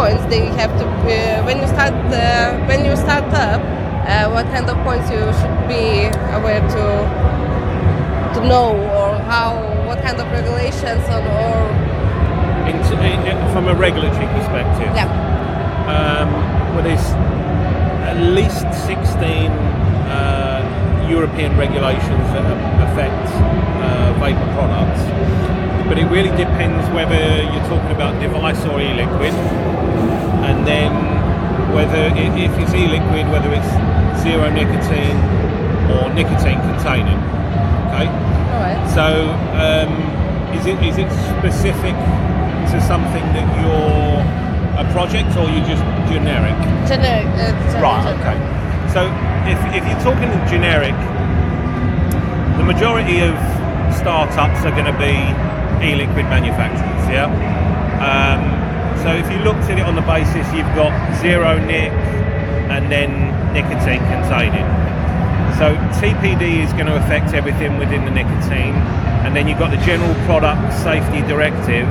points they have to when you start up. What kind of points you should be aware to know, or what kind of regulations or from a regulatory perspective? Yeah. Well, there's at least 16 European regulations that affect vapor products, but it really depends whether you're talking about device or e-liquid, and then whether if it's e-liquid, whether it's zero nicotine or nicotine containing. Okay. All right. So is it specific to something that you're a project, or you just generic? Generic. Right. Okay. So if you're talking generic, the majority of startups are going to be e-liquid manufacturers. Yeah. So if you looked at it on the basis you've got zero nic and then nicotine containing. So TPD is going to affect everything within the nicotine, and then you've got the General Product Safety Directive,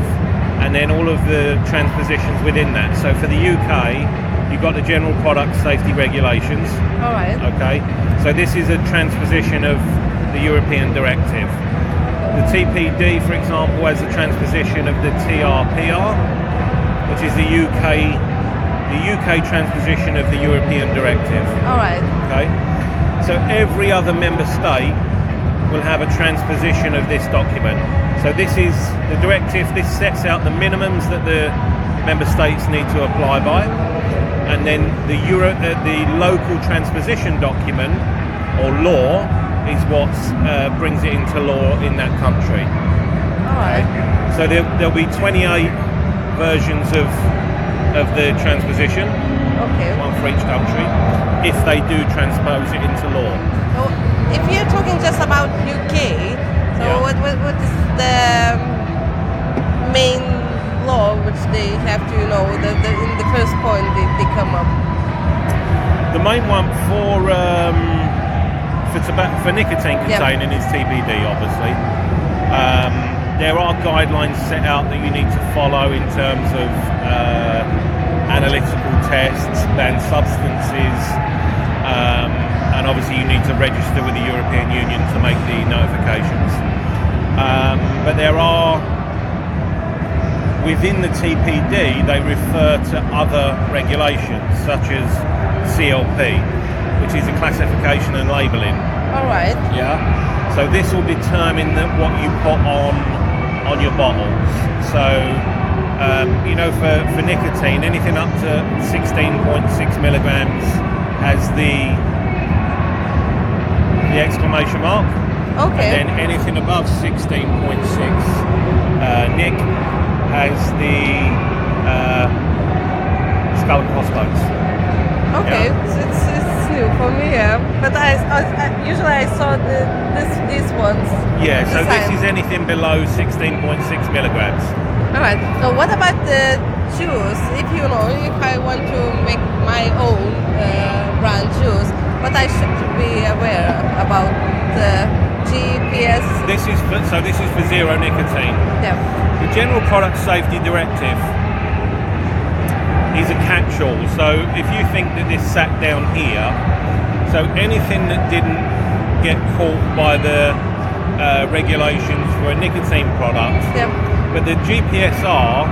and then all of the transpositions within that. So for the UK, you've got the General Product Safety Regulations. All right. Okay. So this is a transposition of the European directive. The TPD, for example, has a transposition of the TRPR, which is the UK transposition of the European directive. All right. Okay. So every other member state will have a transposition of this document. So this is the directive. This sets out the minimums that the member states need to apply by, and then the local transposition document or law is what brings it into law in that country. All right. So there'll be 28 versions of the transposition. Okay. One for each country, if they do transpose it into law. So if you're talking just about UK, so Yeah. what is the main law which they have to know in the first point they come up? The main one for nicotine containing is TPD, obviously. There are guidelines set out that you need to follow in terms of analytical tests, banned substances, and obviously you need to register with the European Union to make the notifications. But there are, within the TPD, they refer to other regulations such as CLP, which is a classification and labelling. All right. Yeah. So this will determine what you put on your bottles. So for nicotine, anything up to 16.6 milligrams has the exclamation mark. Okay. And then anything above 16.6 nic has the skull and crossbones. Okay, Yeah. so it's new for me, yeah. But I usually I saw these ones. Yeah, so this design. is anything below 16.6 milligrams. All right. So what about the juice? If I want to make my own brand juice, what I should be aware about the GPS? This is for zero nicotine. Yeah. The General Product Safety Directive is a catch-all. So if you think that this sat down here, so anything that didn't get caught by the regulations for a nicotine product, Yeah. but the GPSR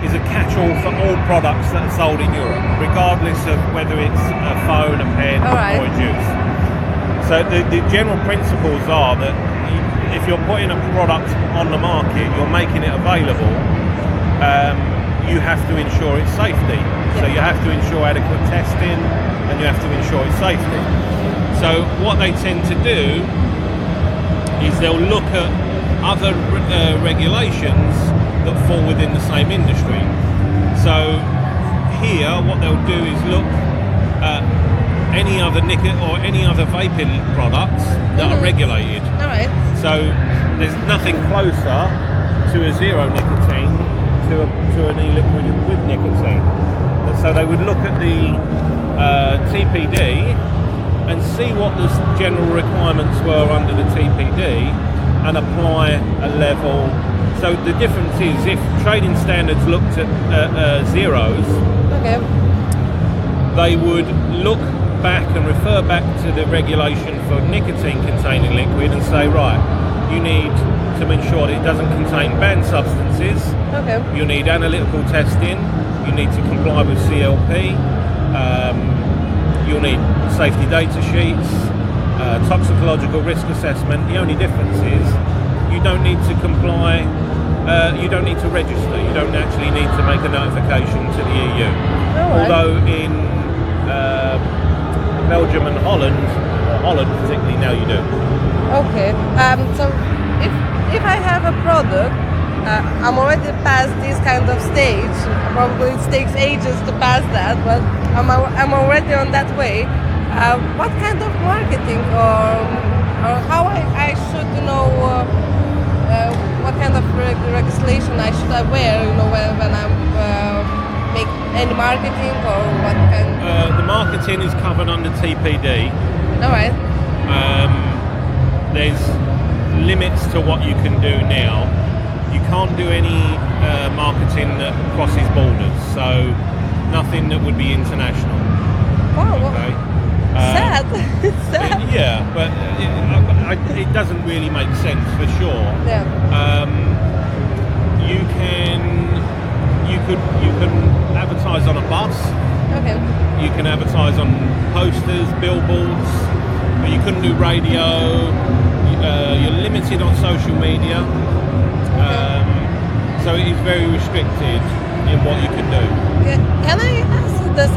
is a catch-all for all products that are sold in Europe, regardless of whether it's a phone, a pen, All right. or a juice. So the general principles are that if you're putting a product on the market, you're making it available, you have to ensure its safety. So you have to ensure adequate testing, and you have to ensure its safety. So what they tend to do is they'll look at other regulations that fall within the same industry. So here, what they'll do is look at any other or any other vaping products that are regulated. All right. So there's nothing closer to a zero nicotine to an e-liquid with nicotine. So they would look at the TPD and see what the general requirements were under the TPD, and apply a level. So the difference is if trading standards looked at zeros, Okay. they would look back and refer back to the regulation for nicotine-containing liquid and say, right, you need to ensure that it doesn't contain banned substances. Okay. You need analytical testing. You need to comply with CLP. You'll need safety data sheets, toxicological risk assessment. The only difference is you don't need to comply. You don't need to register. You don't actually need to make a notification to the EU. Alright. Although in Belgium and Holland, or Holland particularly, now you do. Okay. So if I have a product, I'm already past this kind of stage. Probably it takes ages to pass that, but I'm already on that way. What kind of marketing or how I should know what kind of legislation I should wear? When I'm make any marketing or what kind? The marketing is covered under TPD. All right. There's limits to what you can do now. You can't do any marketing that crosses borders, so nothing that would be international. Wow. Okay. Sad. Sad. Yeah, but it doesn't really make sense for sure. Yeah. You can advertise on a bus. Okay. You can advertise on posters, billboards, but you couldn't do radio. You're limited on social media, so it is very restricted in what you can do. Can I ask this?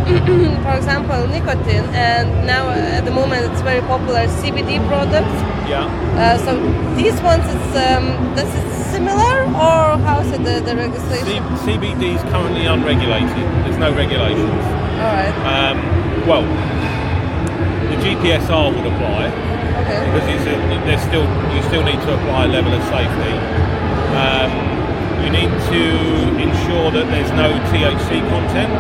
For example, nicotine, and now at the moment it's very popular CBD products. Yeah. So these ones, this is similar, or how is it the registration? CBD is currently unregulated. There's no regulations. All right. Well, the GPSR would apply. Okay. Because you still need to apply a level of safety. You need to ensure that there's no THC content.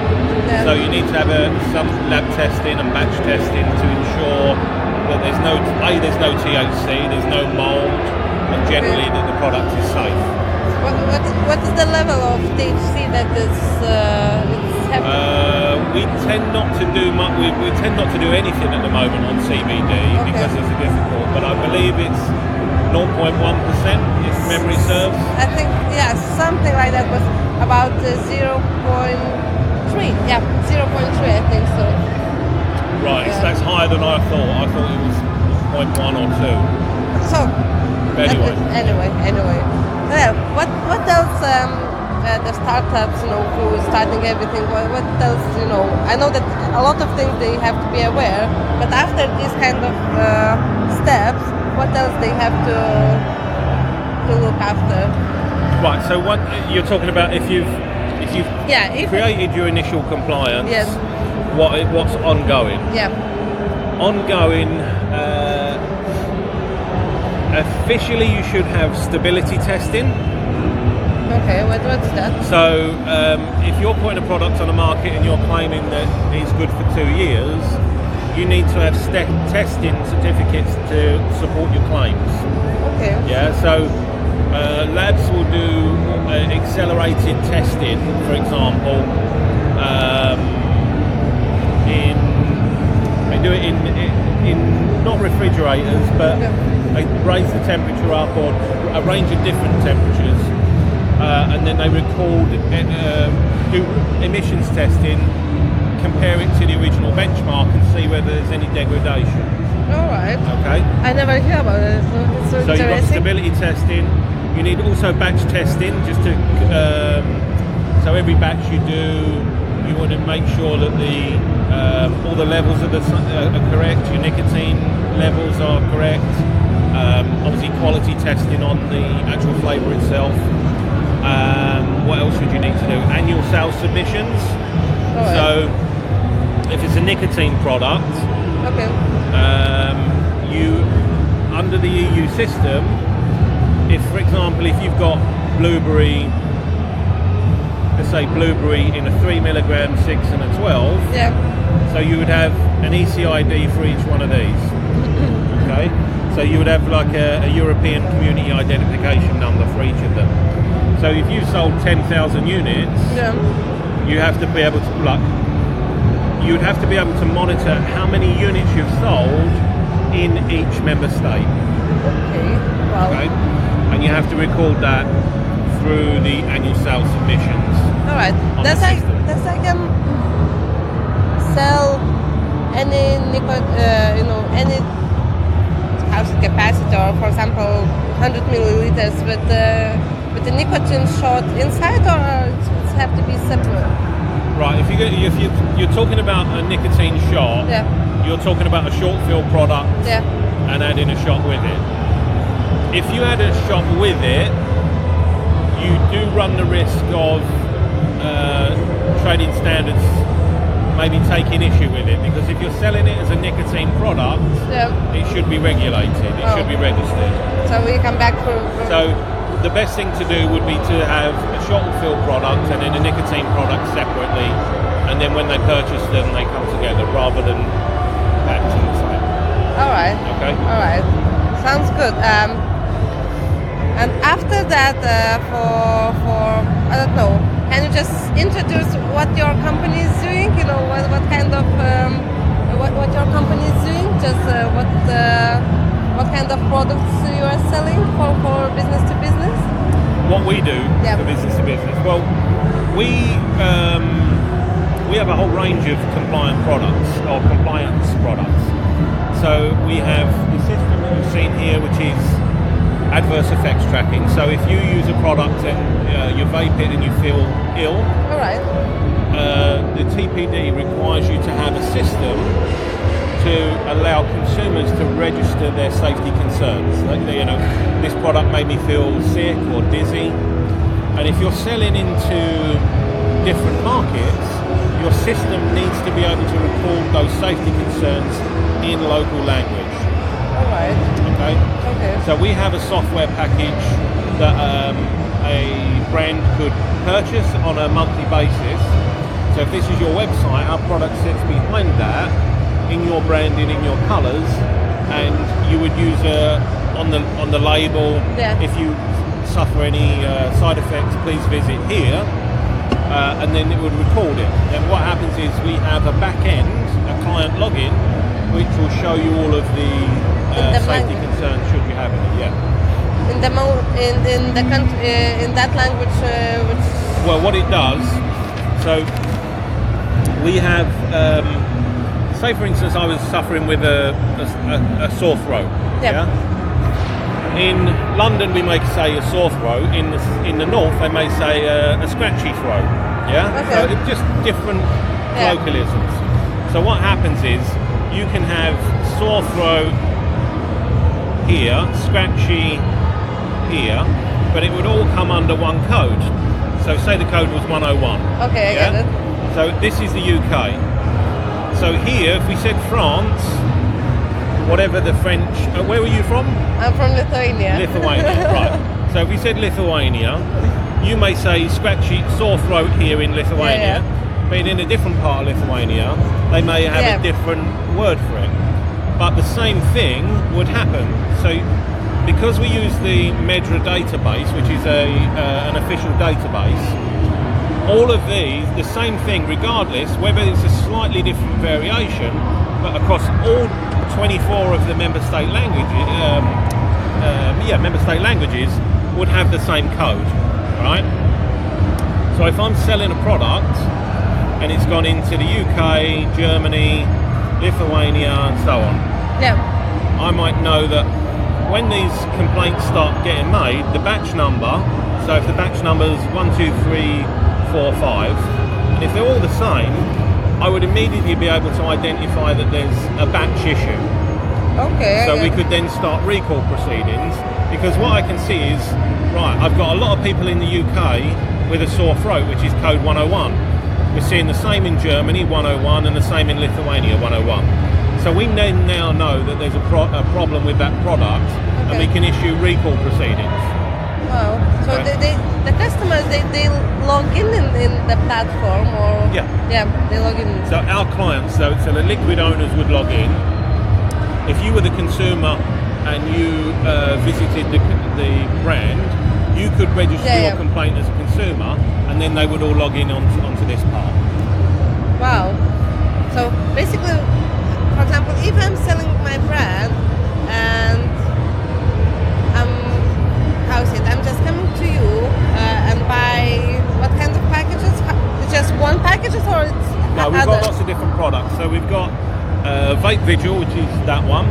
Yeah. So you need to have some lab testing and batch testing to ensure that there's no THC, there's no mold, and generally that the product is safe. What is the level of THC that is happening? We tend not to do much. We tend not to do anything at the moment on CBD because it's difficult. But I believe it's 0.1%, if memory serves. I think something like that was about 0.3. Yeah, 0.3. I think so. Right, Yeah. so that's higher than I thought. I thought it was 0.1 or 2. So. Anyway. Anyway. Yeah. What else? The startups, who is starting everything. What else? I know that a lot of things they have to be aware, but after these kind of steps, what else they have to look after? Right. So what you're talking about? If you've created your initial compliance, Yes. What's ongoing? Yeah. Ongoing. Officially, you should have stability testing. Okay, what's that? So, if you're putting a product on the market and you're claiming that it's good for 2 years, you need to have testing certificates to support your claims. Okay. Yeah, so labs will do accelerated testing, for example. They do it in not refrigerators, but they raise the temperature up or a range of different temperatures. And then they record, do emissions testing, compare it to the original benchmark and see whether there's any degradation. All right. Okay? I never hear about it. It's so So you've got interesting. stability testing. You need also batch testing, just to so every batch you do, you want to make sure that all the levels are correct. Your nicotine levels are correct. Obviously, quality testing on the actual flavour itself. What else would you need to do? Annual sales submissions. Right. So, if it's a nicotine product, Okay. you under the EU system, if, for example, if you've got blueberry, let's say blueberry in a 3 milligram, 6 and a 12, Yeah. so you would have an ECID for each one of these. Okay, So you would have like a European community identification number for each of them. So if you sold 10,000 units, Yeah. you have to be able to you would have to be able to monitor how many units you've sold in each member state. Okay. Wow. Okay, and you have to record that through the annual sales submissions. All right. On Does the I system. sell any any house capacitor, for example, 100 milliliters with the nicotine shot inside, or it have to be separate? Right, if you're talking about a nicotine shot, Yeah. you're talking about a short fill product Yeah. and adding a shot with it. If you add a shot with it, you do run the risk of trading standards maybe taking issue with it, because if you're selling it as a nicotine product, Yeah. it should be regulated, it should be registered. So we come back from So the best thing to do would be to have a shot and fill product and then a nicotine product separately, and then when they purchase them they come together rather than packed in the same. All right. Okay? All right. Sounds good. And after that, for I don't know, can you just introduce what your company is doing? You know, what kind of what your company is doing? Just what kind of products you are selling for business to business? What we do Yeah. for business to business, well, we have a whole range of compliant products or compliance products. So we have the system that you've seen here, which is adverse effects tracking. So if you use a product and you vape it and you feel ill, All right. the TPD requires you to have a system to allow consumers to register their safety concerns. Like, you know, this product made me feel sick or dizzy. And if you're selling into different markets, your system needs to be able to record those safety concerns in local language. All right. Okay? Okay. So we have a software package that a brand could purchase on a monthly basis. So if this is your website, our product sits behind that in your branding, in your colours, and you would use on the label. Yeah. If you suffer any side effects, please visit here, and then it would record it. And what happens is we have a back end, a client login, which will show you all of the safety concerns should you have any. Yeah. In the country in that language, which Well, what it does, so we have, say for instance, I was suffering with a sore throat. Yeah. In London, we may say a sore throat. In the north, they may say a scratchy throat. Yeah. Okay. So it's just different localisms. So what happens is you can have sore throat here, scratchy here, but it would all come under one code. So say the code was 101. okay, I get it. So this is the UK. So here, if we said France, whatever the French, where were you from? I'm from Lithuania. Lithuania, right. So if we said Lithuania, you may say scratchy, sore throat here in Lithuania, but in a different part of Lithuania, they may have a different word for it. But the same thing would happen. So because we use the Medra database, which is an official database, all of these, the same thing, regardless, whether it's a slightly different variation, but across all 24 of the member state languages, would have the same code, right? So if I'm selling a product and it's gone into the UK, Germany, Lithuania, and so on, I might know that when these complaints start getting made, the batch number, so if the batch number is 1, 2, 3, 4, 5, and if they're all the same, I would immediately be able to identify that there's a batch issue. Okay. So we could then start recall proceedings, because what I can see is, right, I've got a lot of people in the UK with a sore throat, which is code 101. We're seeing the same in Germany, 101, and the same in Lithuania, 101. So we then now know that there's a problem with that product, and we can issue recall proceedings. Wow. So the customers, they log in the platform, or they log in. So our clients, so the liquid owners would log in. If you were the consumer and you visited the brand, you could register Yeah, your yeah. complaint as a consumer, and then they would all log in onto this part. Wow. So basically, for example, if I'm selling my brand and I'm just coming to you and buy what kind of packages? Just one packages or it's No, we've other? got lots of different products. So we've got Vape Vigil, which is that one.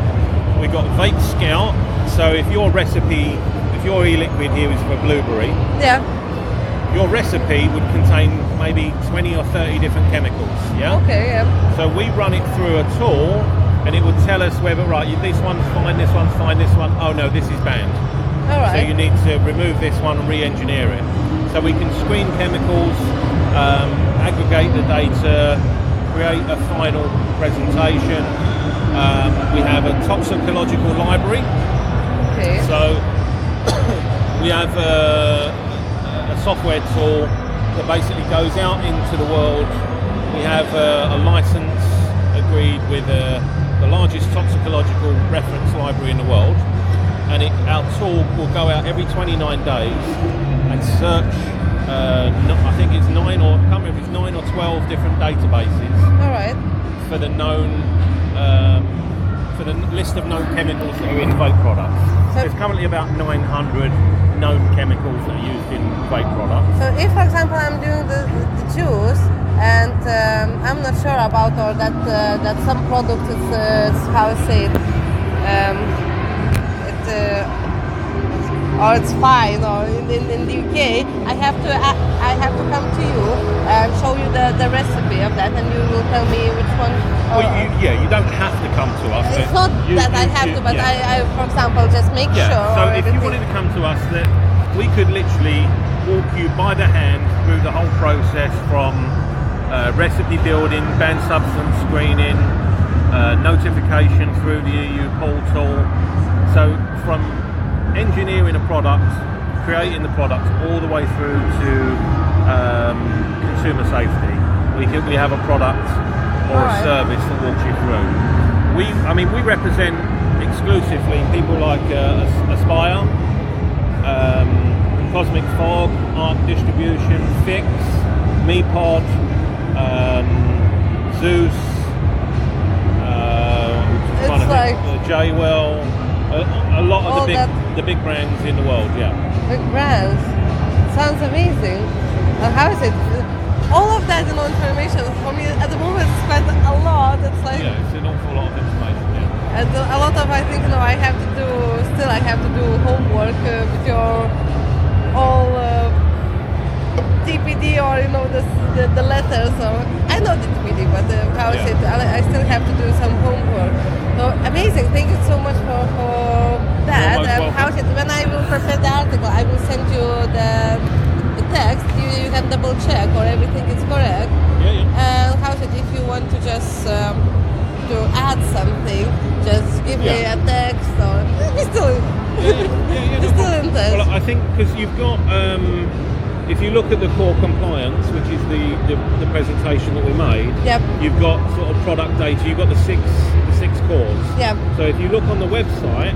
We've got Vape Scout. So if your e-liquid here is for blueberry, Yeah. your recipe would contain maybe 20 or 30 different chemicals, yeah? Okay. Yeah. So we run it through a tool, and it would tell us whether, right, this one's fine, this one's fine, this one, oh no, this is banned. All right. So you need to remove this one and re-engineer it. So we can screen chemicals, aggregate the data, create a final presentation. We have a toxicological library. Okay. So we have a software tool that basically goes out into the world. We have a license agreed with the largest toxicological reference library in the world, and our tool will go out every 29 days and search. I think it's 9 or I can't remember if it's 9 or 12 different databases All right. for the list of known chemicals that are in vape products. So- There's currently about 900 known chemicals that are used in vape products. So if, for example, I'm doing the juice and I'm not sure about or that some product is how to say it, or it's fine, or in the UK, I have to come to you and show you the recipe of that, and you will tell me which one. Well, you don't have to come to us. It's but not you- that I you- have you- to, but yeah. I, for example, just make Yeah, sure. so or if you everything. wanted to come to us, that we could literally walk you by the hand through the whole process from recipe building, banned substance screening, notification through the EU portal. So from engineering a product, creating the product, all the way through to consumer safety, we have a product or a Alright. service that walks you through. We represent exclusively people like Aspire, Cosmic Fog, Art Distribution, Fix, Meepod, Zeus, Jaywell, a lot of All the big brands in the world, yeah. Big brands. Sounds amazing. How is it? All of that information for me at the moment is quite a lot. It's like Yeah, it's an awful lot of information, yeah. and a lot of I think I have to do homework with your all TPD or the letters or I know the TPD, but how is Yeah. it? I still have to do some homework. So amazing! Thank you so much for that. You're most welcome. How is it? When I will prepare the article, I will send you the text. You can double check or everything is correct. Yeah. And how is it? If you want to just to add something, just give me Yeah. a text or we still Yeah, we no still problem. in this. Well, I think because you've got, if you look at the core compliance, which is the presentation that we made, Yep. you've got sort of product data. You've got the six cores. Yeah. So if you look on the website,